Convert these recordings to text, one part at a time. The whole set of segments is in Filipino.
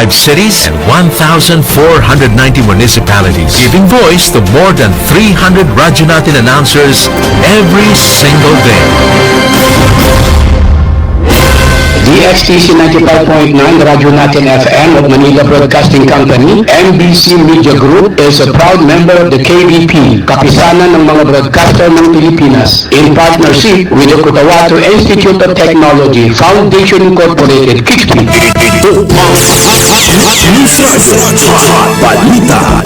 5 cities and 1,490 municipalities, giving voice to more than 300 Radyo Natin announcers every single day. DXTC 95.9 Radyo Natin FM of Manila Broadcasting Company, MBC Media Group is a proud member of the KBP, Kapisanan ng mga Broadcaster ng Pilipinas, in partnership with the Cotabato Institute of Technology, Foundation Incorporated, KIXPI. Ito ang News Radio Hot Balita.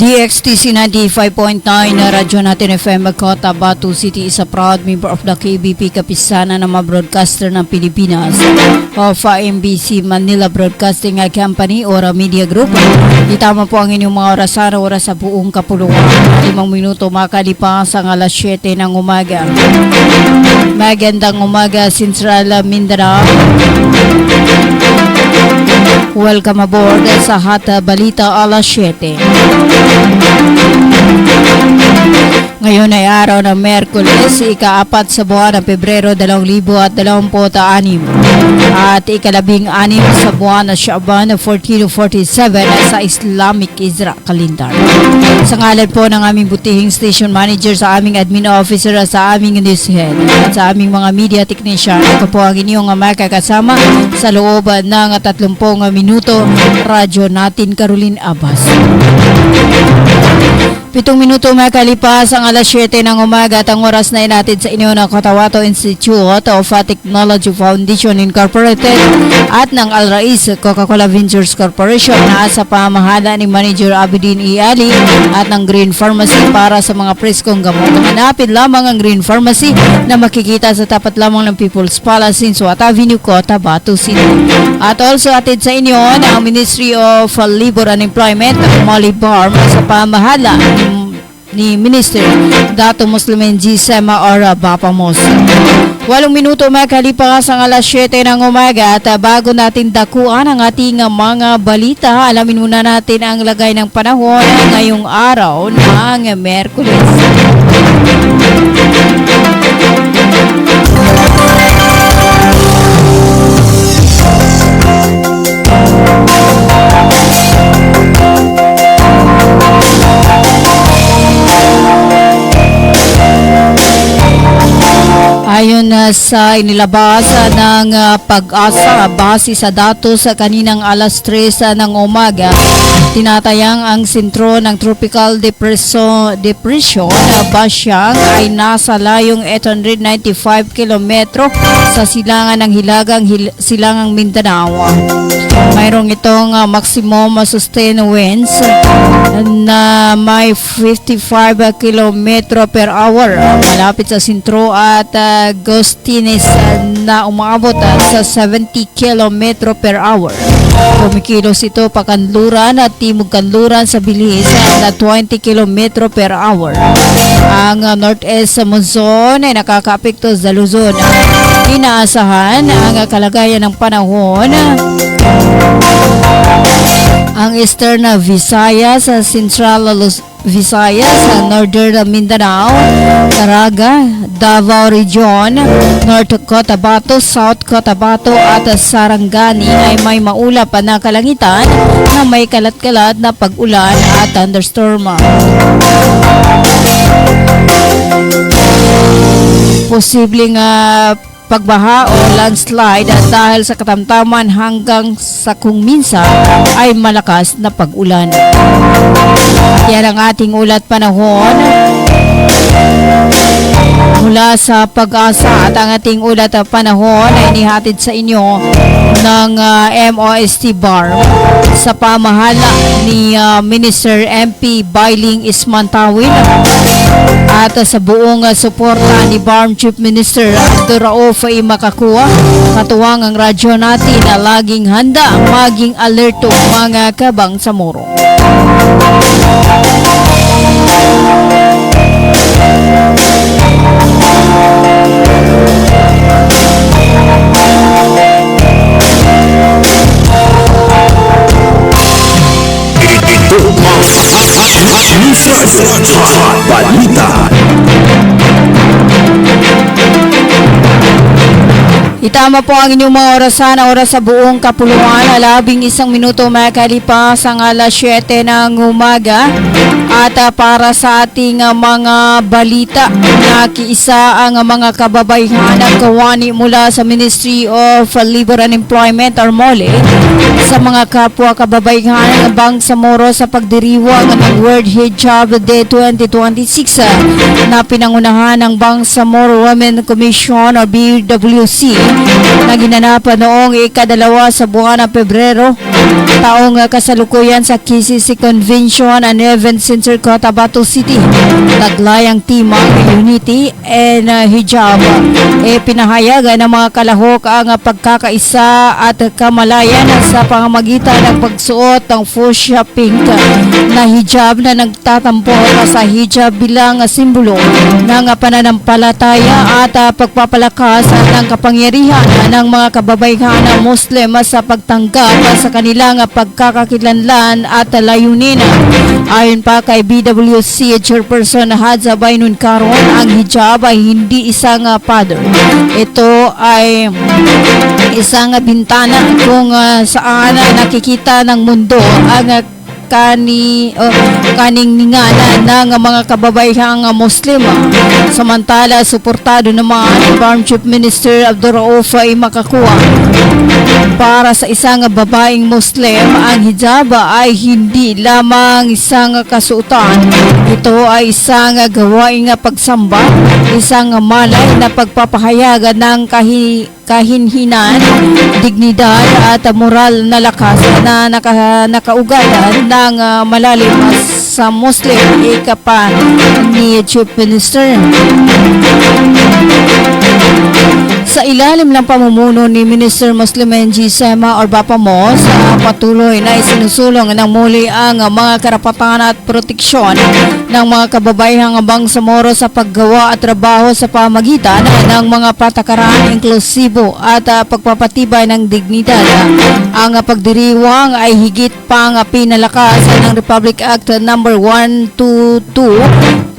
DXTC 95.9 na Radyo Natin FM Cotabato City is a proud member of the KBP, Kapisanan ng mga Broadcaster ng Pilipinas of MBC Manila Broadcasting Company or Media Group. Itama po ang inyong mga oras sa buong kapuluan. 5 minuto makalipas ang alas 7 ng umaga. Magandang umaga, Central Mindanao. Welcome aboard sa Hot Balita alas 7. Ngayon ay araw ng Miyerkules, ika-4 sa buwan ng Pebrero 2026 at ika-16 sa buwan ng Shaaban 1447 sa Islamic Isra Calendar. Sa ngalan po ng aming butihing station manager, sa aming admin officer, sa aming news head at sa aming mga media technician, ito po ang inyong makakasama sa loob ng 30 minuto. Radyo Natin Caroline Abbas. 7 minuto makalipas ang alas 7 ng umaga at ang oras na inatid sa inyo ng Cotabato Institute of Technology Foundation Incorporated at ng Al Rais Coca-Cola Ventures Corporation na sa pamahala ni Manager Abidin E. Ali at ng Green Pharmacy para sa mga preskong gamot. Hanapin lamang ang Green Pharmacy na makikita sa tapat lamang ng People's Palace in Suat Avenue, Cotabato City. At also atid sa inyo ng Ministry of Labor and Employment, Molly Barm, sa pamahala ni Minister Dato Muslimin G. Sema or Bapamos. 8 minuto makalipas ang alas 7 ng umaga at bago natin dakuan ang ating mga balita, alamin muna natin ang lagay ng panahon ngayong araw ng Miyerkules. Ayon sa inilabas ng Pag-asa, base sa datos sa kaninang alas 3 ng umaga, tinatayang ang sentro ng Tropical Depression Basyang ay nasa layong 895 kilometro sa silangan ng Hilagang Silangang Mindanao. Mayroong itong maximum sustained winds na may 55 kilometro per hour malapit sa sentro at Gustines na umaabot sa 70 km per hour. Kumikilos ito pakanluran at timog kanluran sa bilis na 20 km per hour. Ang northeast monsoon ay nakakaapekto sa Luzon. Inaasahan ang kalagayan ng panahon ang Eastern Visayas, Central Visayas, Northern Mindanao, Caraga, Davao Region, North Cotabato, South Cotabato at Sarangani ay may maulap na kalangitan na may kalat-kalat na pag-ulan at thunderstorm. Posibleng pagbaha o landslide at dahil sa katamtaman hanggang sa kung minsan ay malakas na pag-ulan. Yan ang ating ulat panahon mula sa Pag-asa at ang ating ulat panahon ay inihatid sa inyo ng MOST Bar sa pamahala ni Minister MP Bailing Ismantawin at sa buong suporta ni Barm Chief Minister Abdul Rauf Makakuha. Katuwang ang radyo natin na laging handa, maging alerto mga kabang sa muro. News Radio Hot Balita. Itama po ang inyong mga orasan, oras sa buong kapuluan, 11 minuto makalipas ang alas 7 ng umaga. At para sa ating mga balita, nakiisa ang mga kababaihan at kawani mula sa Ministry of Labor and Employment or MOLE sa mga kapwa kababaihan ng Bangsamoro sa pagdiriwang ng World Hijab Day 2026 na pinangunahan ng Bangsamoro Women Commission o BWC na ginanapan noong ika-2 sa buwan ng Pebrero, taong kasalukuyan sa KCC Convention and Event Center, Cotabato City. Taglayang timang Unity and Hijab. Pinahayag ng mga kalahok ang pagkakaisa at kamalayan sa pamamagitan ng pagsuot ng fuchsia pink na hijab na nagtatampo sa hijab bilang simbolo ng pananampalataya at pagpapalakas ng kapangyarihan ng mga kababaihan na Muslim sa pagtanggap sa kanilang pagkakakilanlan at layunin. Ayon pa kay BWC Chairperson Hadza Bainun Karon, ang hijab ay hindi isang pader. Ito ay isang bintana kung saan nakikita ng mundo ang kaningninganan ng mga kababaihang Muslim. Samantala, suportado naman ni Farm Chief Minister Abdurrauf ay makakuha. Para sa isang babaeng Muslim, ang hijab ay hindi lamang isang kasuotan. Ito ay isang gawaing pagsamba, isang malay na pagpapahayag ng kahinhinan, dignidad at moral na lakas na nakaugalan ng malalim sa Muslim, ika pa ni Chief Minister. Sa ilalim ng pamumuno ni Minister Muslim NG Sema or Bapamos, patuloy na isinusulong ng muli ang mga karapatan at proteksyon ng mga kababaihang Bangsamoro sa paggawa at trabaho sa pamagitan ng mga patakaran inklusibo at pagpapatibay ng dignidad. Ang pagdiriwang ay higit pang pinalakas ng Republic Act No. 12224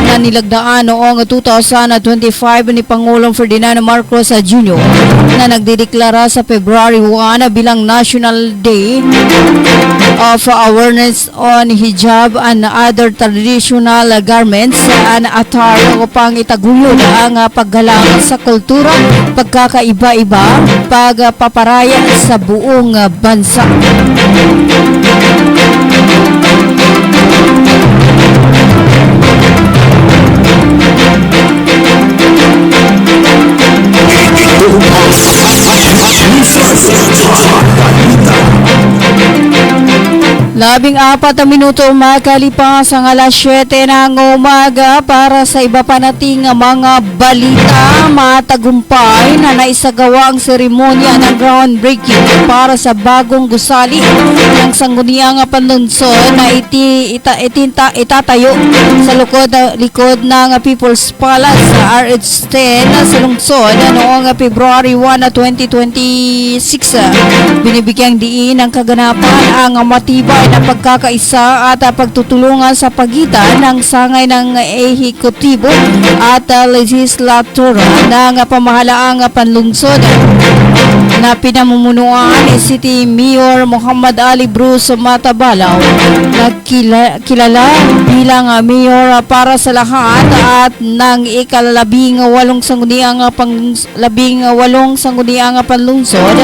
na nilagdaan noong 2025 ni Pangulong Ferdinand Marcos Jr. na nagdideklara sa February 1 bilang National Day of Awareness on Hijab and Other Traditional Garments and Attire upang itaguyod ang paggalang sa kultura, pagkakaiba-iba, pagpaparaya sa buong bansa. Labing 4 minuto makalipas ang alas 7 ng umaga. Para sa iba pa nating mga balita, matagumpay na naisagawa ang seremonya ng groundbreaking para sa bagong gusali ng sangguniang panlunsod na itatayo sa likod ng People's Palace RH10 sa lungsod noong February 1, 2026. Binibigyang diin ng kaganapan ang matibay na pagkakaisa at pagtutulungan sa pagitan ng sangay ng ehekutibo at legislatura ng pamahalaang panlungsod na pinamumunuan ni City Mayor Muhammad Ali Bruce Matabalaw, na kilala bilang mayor para sa lahat at ng ika-18 sangguniang panlungsod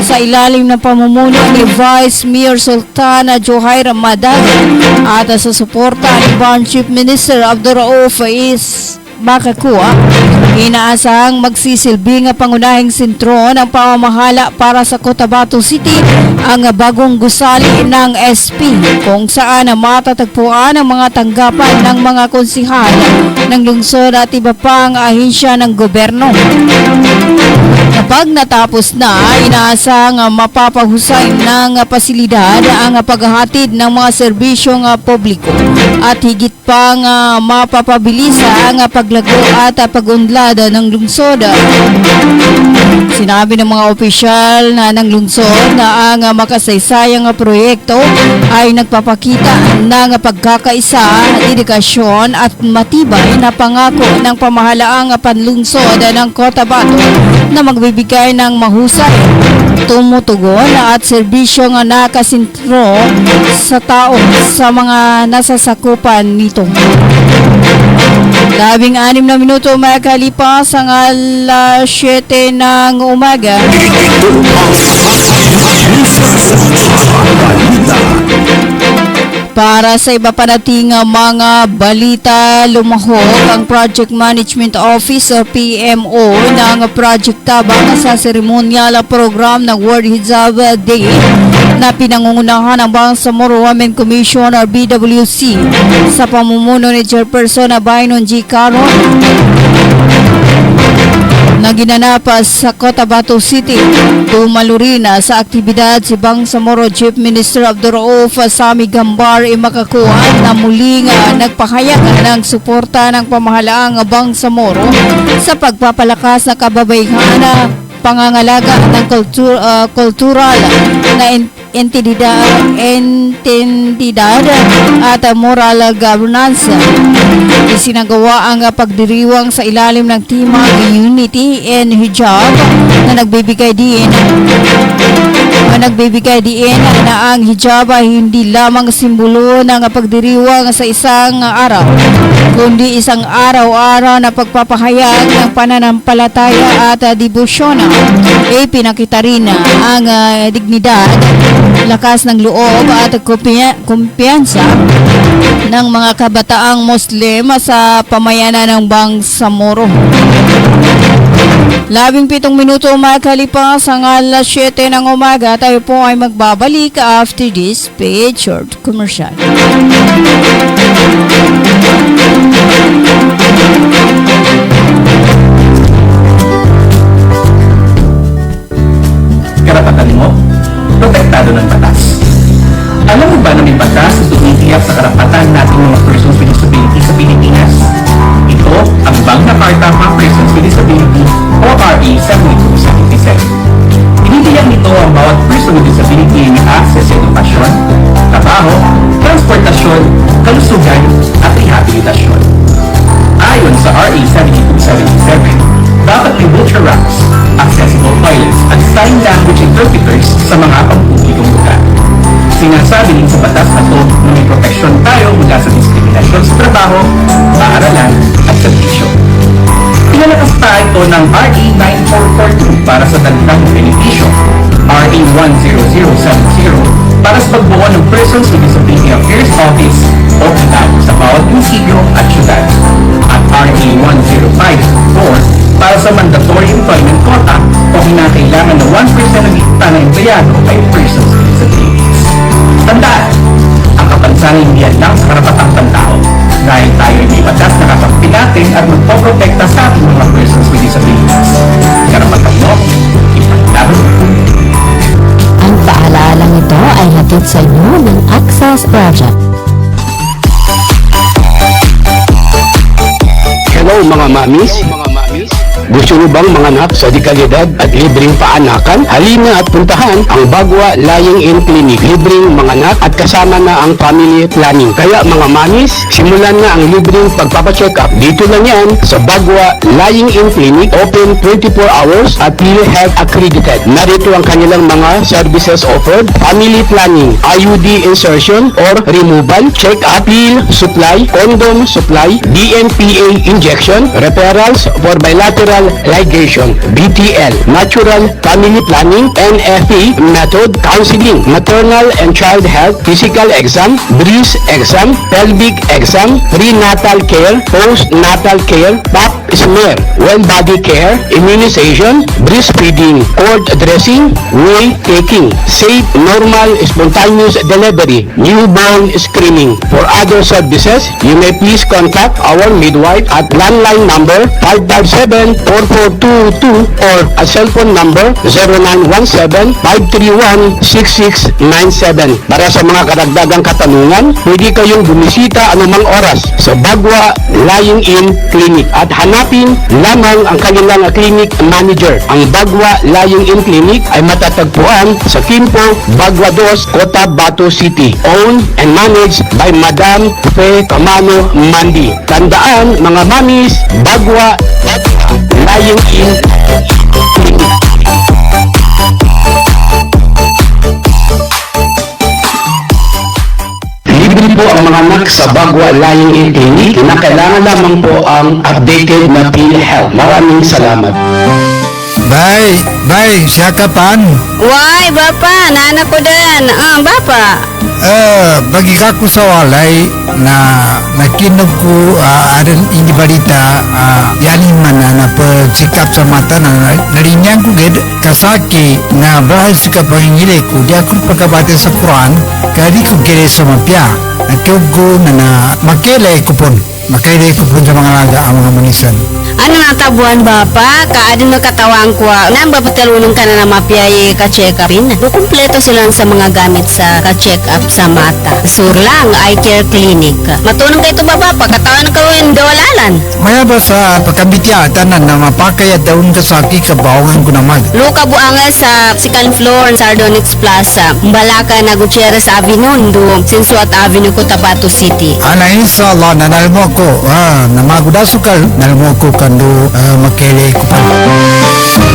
sa ilalim ng pamumuno ni Vice Mayor Sultan Johair Madag at sa suporta ni Farm Chief Minister Abdurrauf is makakuha. Inaasahang magsisilbing pangunahing sentro ng pamamahala para sa Cotabato City ang bagong gusali ng SP, kung saan matatagpuan ang mga tanggapan ng mga konsihal ng lungsod at iba pang ahensya ng gobyerno. Kapag natapos na, inaasahang mapapahusay ng pasilidad ang paghahatid ng mga serbisyong publiko at higit pang mapapabilis ang paglago at pag-unlad pag-unlad ng lungsod. Sinabi ng mga opisyal na ng lungsod na ang makasaysayang proyekto ay nagpapakita ng pagkakaisa, dedikasyon at matibay na pangako ng pamahalaang panlungsod ng Cotabato na magbibigay ng mahusay, tumutugon at serbisyong nakasintro sa tao sa mga nasasakupan nito. 16 na minuto makalipas ang alas 7 ng umaga. Para sa iba pa nating mga balita, lumahok ang Project Management Office o PMO ng Project Tabang sa seremonyal program ng World Hijab Day na pinangungunahan ng Bangsamoro Women Commission or BWC sa pamumuno ni Chairperson Baynon G. Caron na ginanap sa Cotabato City. Dumalo rin sa aktibidad si Bangsamoro Chief Minister Abdurrauf Sami Gambar Makakuan na muling nagpahayag ng suporta ng pamahalaang Bangsamoro sa pagpapalakas ng kababayhan, pangangalaga ng kultural na entidad at moral governance. Isinagawa ang pagdiriwang sa ilalim ng Timag Unity and Hijab na nagbibigay diin na ang hijab ay hindi lamang simbolo ng pagdiriwang sa isang araw, kundi isang araw-araw na pagpapahayag ng pananampalataya at debosyon. Pinakita rin ang dignidad, lakas ng loob at kumpiyansa ng mga kabataang Muslim sa pamayanan ng Bangsamoro. 17 minuto makalipas ang alas 7 ng umaga. Tayo po ay magbabalik after this paid short commercial. Karapatan mo, protektado ng batas. Alam mo ba na may batas na tumitiyak sa karapatan nating mga persons with disability sa Pilipinas? Ito ang Magna Carta for Persons with Disability o RA 7277. Tinitiyak nito ang bawat person with disability na access sa edukasyon, trabaho, transportasyon, kalusugan at rehabilitasyon. Ayon sa RA 7277, dapat may wheelchair ramps, accessible toilets at sign language interpreters sa mga pampublikong lugar. Sinasabi din sa batas na ito na may proteksyon tayo mula sa diskriminasyon sa trabaho, paaralan at serbisyo. Pinalakas pa ito ng RA 9442 para sa dagdag benepisyo, RA 10070 para sa pagbuo ng Persons with Disability Affairs Office o PIDAD sa bawat munisipyo at syudad, at RA 1054 para sa mandatory employment quota o kinakailangan na 1% ng higit na empleyado ay persons with disabilities. Tandaan, ang kapansanan hindi yan lang sa karapatang pantao dahil tayo ay may batas na kakampi natin at magpoprotekta sa ating mga persons with disabilities. Karapatan mo, ipaglaban mo. Ang paalalang ito ay hatid sa inyo ng Access Project. Hello mga mamis. Gusto nyo bang manganak sa dekalidad at libreng paanakan? Halina at puntahan ang Bagwa Lying-in Clinic. Libreng manganak at kasama na ang family planning. Kaya mga mamis, simulan na ang libreng pagpapacheck up. Dito lang yan sa Bagwa Lying-in Clinic. Open 24 hours at PhilHealth accredited. Narito ang kanilang mga services offered. Family planning, IUD insertion or removal, check-up, pill supply, condom supply, DNPA injection, referrals for bilateral ligation, BTL, natural family planning, NFP method, counseling, maternal and child health, physical exam, breast exam, pelvic exam, prenatal care, postnatal care, pap smear, well body care, immunization, breastfeeding, cord dressing, weight taking, safe, normal, spontaneous delivery, newborn screening. For other services, you may please contact our midwife at landline number 557 4422 or a cellphone number 0917-531-6697. Para sa mga karagdagang katanungan, pwede kayong bumisita anumang oras sa Bagwa Lying-in Clinic at hanapin lamang ang kanilang clinic manager. Ang Bagwa Lying-in Clinic ay matatagpuan sa Quimpo, Bagwa 2, Cotabato City. Owned and managed by Madam Fe Camano Mandi. Tandaan mga mamis, Bagwa Lying-in Clinic. Libre po ang mga anak sa Bagwa Lying-in Clinic na kailangan lamang po ang updated na PhilHealth. Maraming salamat. Bay, siya kapan? Why, Bapa? Nana ko din. Bapa. Bagi ko sa walay na nakinog ko aral hindi balita yanin man na pagsikap sa mata na narinyang ko ged kasaki na bahal suka pangingili ko di ako pagkabate sa Quran kadi ko kere sa mapya natiyog ko na makilay ko pon sa mga laga ang mga manisan. Ano natabuan, Bapa? Kaadin magkatawang ko. Nang bapatalunong ka na mapiyay ka-check-upin. Kumpleto sila sa mga gamit sa ka-check-up sa mata. Surlang Eye Care Clinic. Matunong kayo ito, Bapa. Pagkatawan ka rin dawalalan. Maya ba sa pagkabitya tanan na mapakaya daon kasaki kabawangan ko naman. Luka buanga sa second floor Sardonyx Plaza. Balaka na Gutierrez Avenue. Sinsuat Avenue, Cotabato City. Ana inshallah nanalmo ko na magudasukal nalmo ko kando makele ko pa.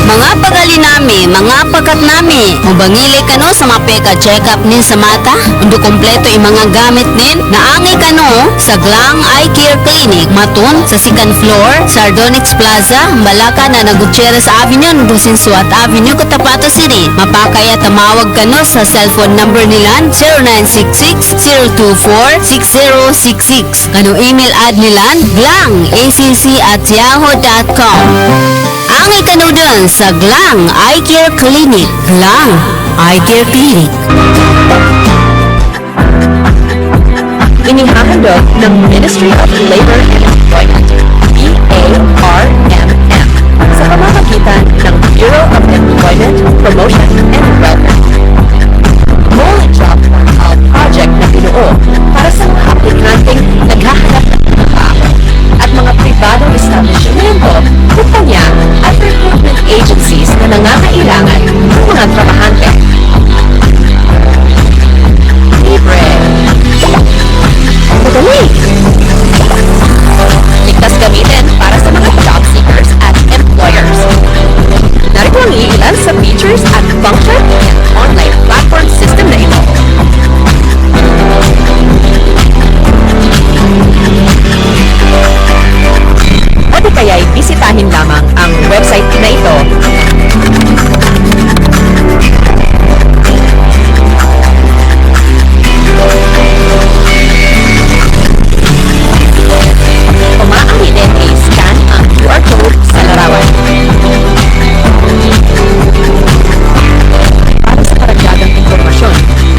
Mga pagali nami, mga pagkat nami, mubangili ka no sa mapeka check-up nin sa mata, undo kompleto yung mga gamit nin, naangi ka no sa Glang Eye Care Clinic, matun sa second floor, Sardonyx Plaza, Malaka na Gutierrez Avenue, undo Sinsuat Avenue, Cotabato City. Mapakaya tamawag ka no sa cellphone number nilan, 0966-024-6066. Kano email ad nilan, glangacc@yahoo.com. Angay ka no dun sa Glang Eye Care Clinic. Glang Eye Care Clinic. Inihahandog ng Ministry of Labor and Employment, BARMM, sa pamamagitan ng Bureau of Employment, Promotion and Welfare. Mole Job Portal project na binuo para sa mga aplikanteng naghahanap ng trabaho at mga pribadong establishmento, kumpanya at recruitment agencies na nangangailangan ng mga trabahante. Libre. Madali. Ligtas gamitin para sa mga job seekers at employers. Narito ang iilan sa features at function ng online platform system na ito. O di kaya'y bisitahin lamang ang website na ito. Umaangin din ay scan ang QR code sa larawan. Para sa karagdagang impormasyon,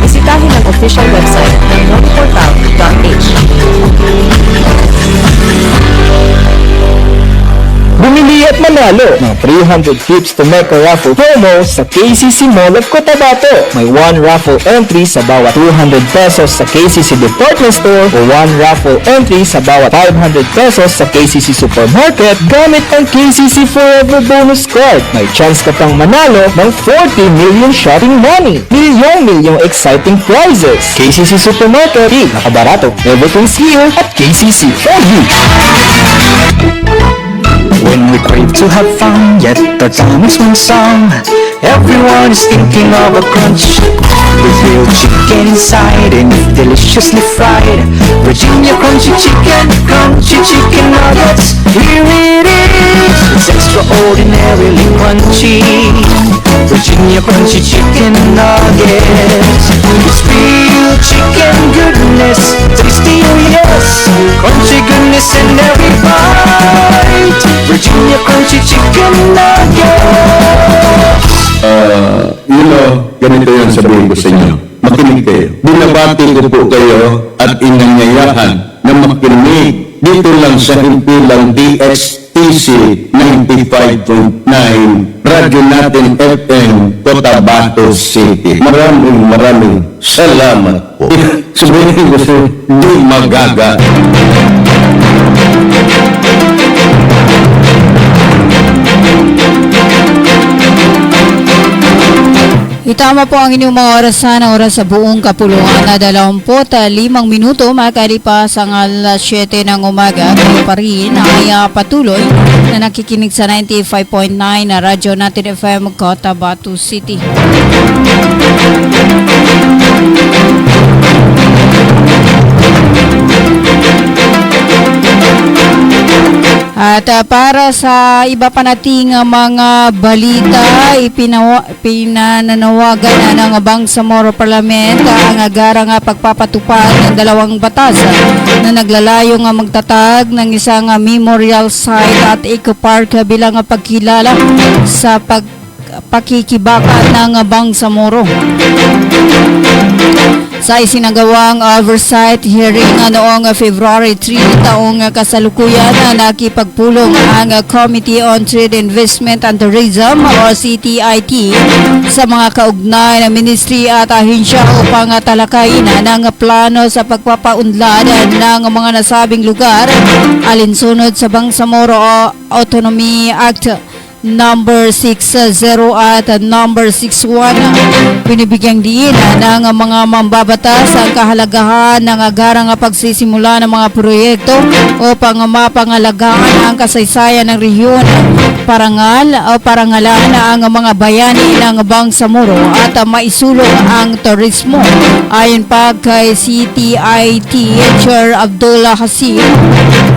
bisitahin ang official website ng moleportal.h. Bumili at manalo ng 300 trips to Mecca raffle promo sa KCC Mall of Cotabato. May 1 raffle entry sa bawat 200 pesos sa KCC Department Store o 1 raffle entry sa bawat 500 pesos sa KCC Supermarket gamit ang KCC Forever Bonus Card. May chance ka pang manalo ng 40 million shopping money. Milyong exciting prizes. KCC Supermarket, nakabarato. Everything's here at KCC for you. When we crave to have fun, yet the time is one song. Everyone is thinking of a crunch with real chicken inside and deliciously fried. Virginia crunchy chicken nuggets. Here it is, it's extraordinarily crunchy. Virginia crunchy chicken nuggets. It's real chicken goodness, tasty oh yes, crunchy goodness in every bite. Virginia crunchy chicken nuggets. Ganito yung sabihin ko sa inyo. Makinig kayo. Binabati ko po kayo at inanyayahan na makinig dito lang sa himpilang DXTV. XTC 95.9 Radyo Natin FM Cotabato City. Maraming salamat po. Sabihin ko sa di magaga. Itama po ang inyong mga orasan, oras sa buong kapulungan na 25 minuto makalipas ang alas 7 ng umaga. Kayo pa rin ay patuloy na nakikinig sa 95.9 na Radyo Natin FM Cotabato City. At para sa iba pa nating mga balita, pinananawagan ng Bangsamoro Parliament ang agarang pagpapatupad ng dalawang batas na naglalayong magtatag ng isang memorial site at eco park bilang pagkilala sa pakikibaka ng Bangsamoro. Sa isinagawang oversight hearing noong February 3 taong kasalukuyan na nakipagpulong ang Committee on Trade, Investment and Tourism o CTIT sa mga kaugnay na ministry at ahensya upang talakayin ng plano sa pagpapaunlad ng mga nasabing lugar alinsunod sa Bangsamoro Autonomy Act number 60 at number 61. Binibigyang diin ng mga mambabatas ang kahalagahan ng agarang pagsisimula ng mga proyekto upang mapangalagaan ang kasaysayan ng rehiyon, parangalan ang mga bayani ng Bangsamoro at maisulong ang turismo. Ayon pa kay CTIT Chair Abdullah Hasim,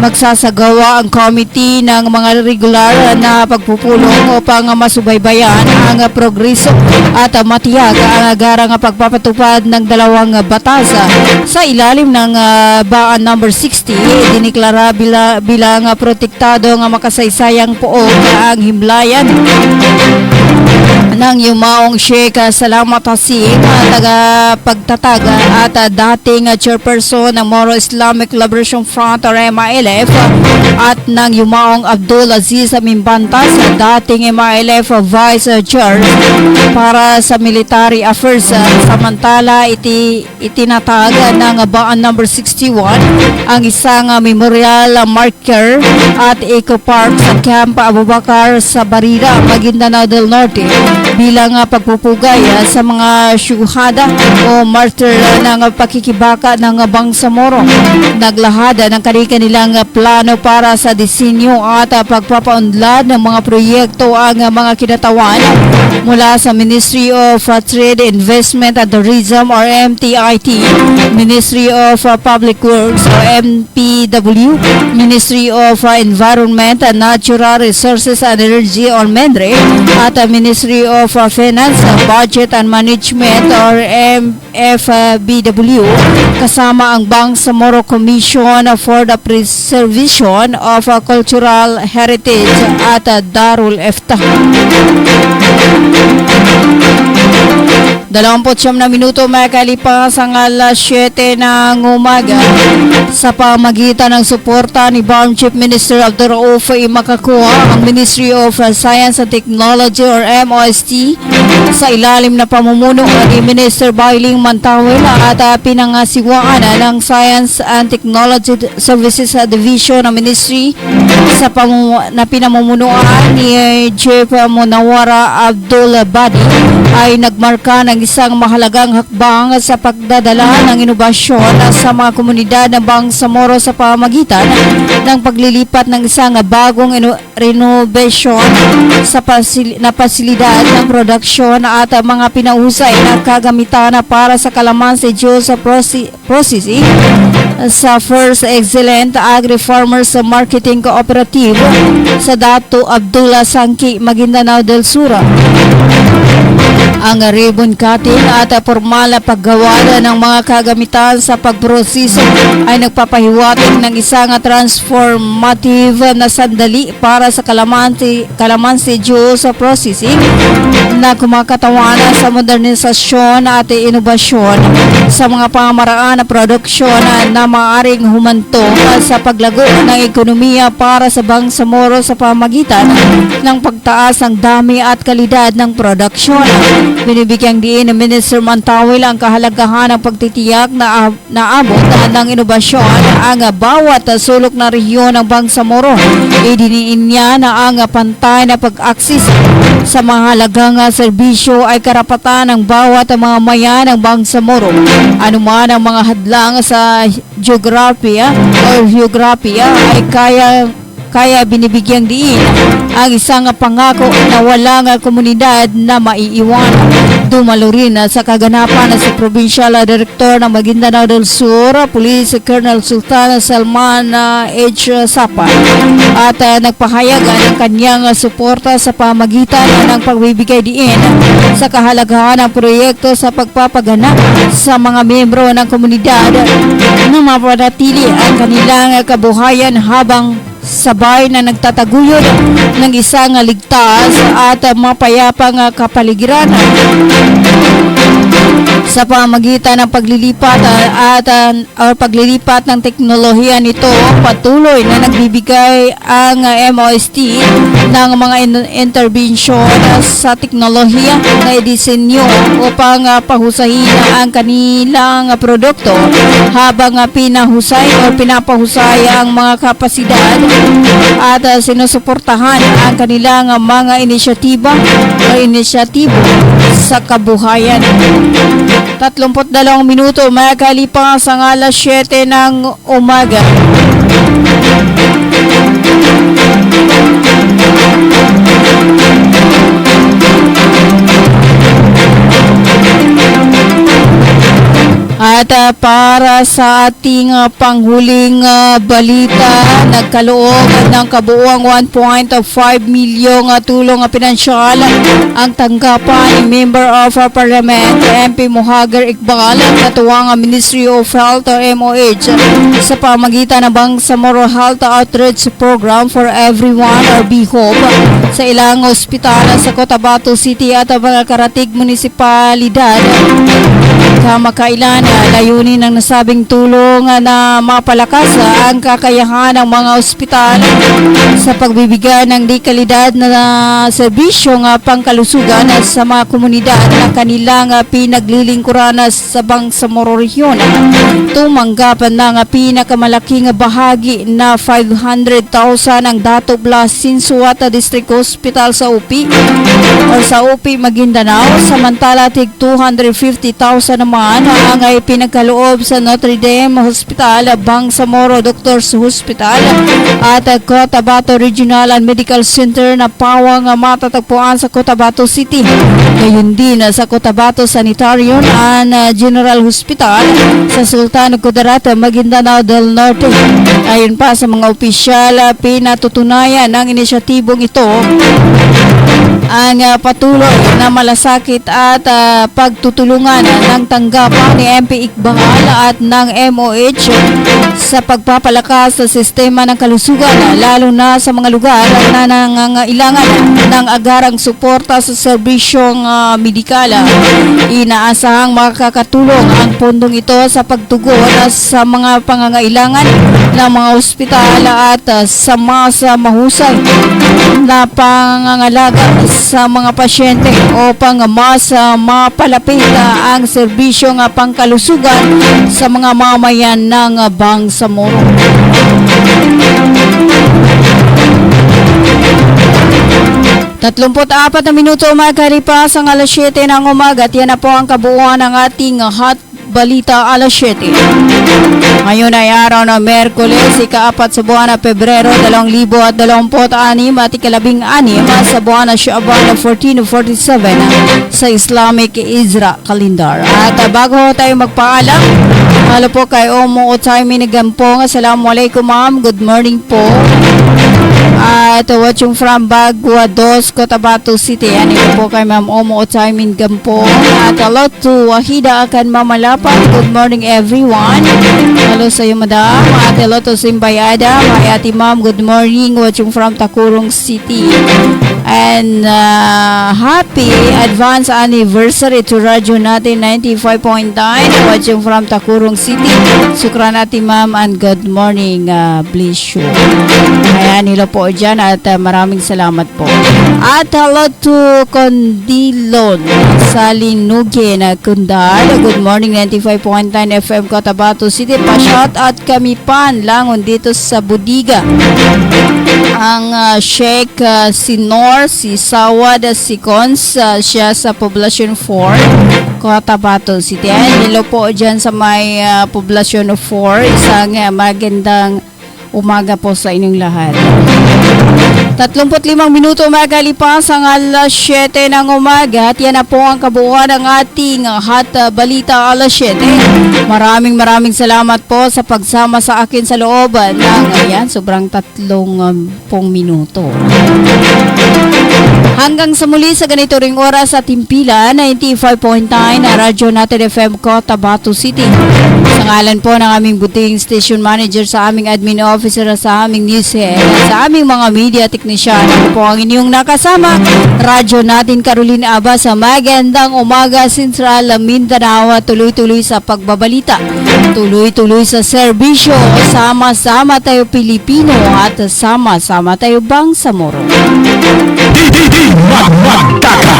magsasagawa ang committee ng mga regular na pagpupulong upang masubaybayan ang progreso at matiyag ang agarang pagpapatupad ng dalawang batas. Sa ilalim ng baan number 60, diniklara bilang protektado ng makasaysayang poong ang himlayan ng yumaong Sheikh Salamat Hasim, tagapagtatag at dating chairperson ng Moro Islamic Liberation Front or MILF, at ng yumaong Abdul Aziz Mimbantas, dating MILF Vice Chair para sa Military Affairs. Samantala, itinatag ng baan number 61 ang isang memorial marker at eco park sa Camp Abubakar sa Barira, Maguindanao del Norte bilang pagpupugay sa mga syuhada o martyr ng pakikibaka ng Bangsamoro. Naglahad ng kanilang plano para sa disenyo at pagpapaunlad ng mga proyekto ang mga kinatawan mula sa Ministry of Trade, Investment and Tourism or MTIT, Ministry of Public Works o MPW, Ministry of Environment and Natural Resources and Energy or MENRE, at Ministry of Finance, Budget and Management or MFBW, kasama ang Bangsamoro Commission for the Preservation of Cultural Heritage at Darul Eftah. 29 na minuto makalipas ang alas 7 ng umaga. Sa pamagitan ng suporta ni Barm Chief Minister Abdul Rauf Makakuha, ang Ministry of Science and Technology or MOST sa ilalim na pamumuno ni Minister Bailing Mantawil at pinangasiwaan ng Science and Technology Services Division ng Ministry sa pinamumunuan ni Chief Munawara Abdul Badi ay nagmarka ng isang mahalagang hakbang sa pagdadala ng inobasyon sa mga komunidad ng Bangsamoro sa pamagitan ng paglilipat ng isang bagong renovation sa pasilidad ng produksyon at mga pinahusay na kagamitan para sa kalamansi juice processing sa First Excellent Agri-Farmers Marketing Cooperative sa Dato Abdullah Sangki, Maguindanao del Sur. Ang ribbon cutting at formal na paggawa ng mga kagamitan sa pagproseso ay nagpapahiwatig ng isang transformative na sandali para sa kalamansi juice processing na kumakatawan sa modernisasyon at inobasyon sa mga pamaraan na produksyon ng maaaring humantong sa paglago ng ekonomiya para sa Bangsamoro sa pamagitan ng pagtaas ng dami at kalidad ng produksyon. Binibigyang diin ng Minister Mantawil ang kahalagahan ng pagtitiyak na naabot ng inobasyon ang bawat sulok na rehiyon ng Bangsamoro. Idiniin niya na ang pantay na pag-aksis sa mahalagang serbisyo ay karapatan ng bawat mamamayan ng Bangsamoro. Anuman ang mga hadlang sa geografiya ay kaya binibigyang diin ang isang pangako na walang komunidad na maiiwan. Dumalo rin sa kaganapan sa Provincial Director ng Maguindanao del Sur, Police Colonel Sultan Salman H. Sapa at nagpahayag ng kanyang suporta sa pamagitan ng pagbibigay diin sa kahalagahan ng proyekto sa pagpapaganap sa mga miyembro ng komunidad na mapanatili ang kanilang kabuhayan habang sabay na nagtataguyod ng isang ligtas at mapayapang kapaligiran sa pamagitan ng paglilipat ng teknolohiya nito. Patuloy na nagbibigay ang MOST ng mga intervensyon sa teknolohiya na idisenyo upang pahusahin ang kanilang produkto habang pinapahusay ang mga kapasidad at sinusuportahan ang kanilang mga inisyatibo sa kabuhayan. 32 minuto makalipas ang alas 7 ng umaga. At para sa ating panghuling balita, nagkaloob ng kabuuang 1.5 milyong tulong pinansyal ang tanggapan ni Member of Parliament MP Mohagar Iqbal ng katuwang Ministry of Health o MOH sa pamagitan ng Bangsamoro Health Outreach Program for Everyone or BHOPE sa ilang ospital sa Cotabato City at mga karatig munisipalidad. Kamakailan, layunin ng nasabing tulong na mapalakas ang kakayahan ng mga ospital sa pagbibigay ng dekalidad na serbisyong pangkalusugan sa mga komunidad na kanilang pinaglilingkuran sa Bangsamoro Region. Tumanggap ng pinakamalaking bahagi na 500,000 ang Dato Blas Sinsuat District Hospital sa UP Maguindanao, samantala tig 250,000 naman ang ay pinagkaloob sa Notre Dame Hospital, Bangsamoro Doctors Hospital at Cotabato Regional and Medical Center na pawang matatagpuan sa Cotabato City. Gayon din sa Cotabato Sanitarium and General Hospital sa Sultan Kudarat, Maguindanao del Norte. Ayon pa sa mga opisyal, pinatutunayan ng inisyatibong ito ang patuloy na malasakit at pagtutulungan ng tanggapan ni MP Iqbal at ng MOH sa pagpapalakas sa sistema ng kalusugan, lalo na sa mga lugar na nangangailangan ng agarang suporta sa serbisyong medikal. Inaasahang makakatulong ang pondong ito sa pagtugon sa mga pangangailangan ng mga ospital at sa mas mahusay na pangangalaga sa mga pasyente upang mas mapalapit ang serbisyong pangkalusugan sa mga mamayan ng Bangsamoro. Tatlumput-apat na minuto makalipas ang alas 7 ng umaga at yan na po ang kabuuan ng ating hot balita alas 7. Ngayon ay araw ng Merkules, ika-4 sa buwan ng Pebrero 2026 at ika-16 sa buwan ng Shaaban 1447 sa Islamic Isra Calendar. At bago tayo magpaalam, halo po kay Omo Otay Minigampong. Assalamualaikum ma'am, good morning po. At watching from Bagua 2, Cotabato City. Yan ito po kay Ma'am Omo Otaymin Gampong. At hello to Wahida Akan Mamalapan. Good morning everyone. Hello sa iyo madam. At hello to Simbayada. My ate ma'am, good morning. Watching from Takurong City. And happy advance anniversary to radyo natin 95.9. Watching from Takurong City. Sukran ate ma'am and good morning. Bless you. Ayan, hello po dyan at maraming salamat po. At hello to Condilon sa Linuge na Kundal. Good morning 95.9 FM Cotabato City. Pa-shout out kami pan langon dito sa Budiga. Ang Sheikh Sinor, si Sawad, si Cons, siya sa Poblacion 4, Cotabato City. Hello po dyan sa may Poblacion 4. Isang magandang umaga po sa inyong lahat. 35 minuto magalipas ang alas 7 ng umaga at yan na po ang kabuuan ng ating Hot Balita alas 7. Maraming salamat po sa pagsama sa akin sa looban ng sobrang 30 minuto. Hanggang sa muli sa ganito ring oras sa Timpila, 95.9 na radyo natin FM Cotabato City. Sa ngalan po ng aming buting station manager, sa aming admin officer, sa aming news head, at sa aming mga media technician, ako po ang inyong nakasama, radyo natin Carolina Aba sa magandang umaga Central Mindanao, tuloy-tuloy sa pagbabalita, tuloy-tuloy sa serbisyo, sama-sama tayo Pilipino at sama-sama tayo Bangsamoro. Magtaka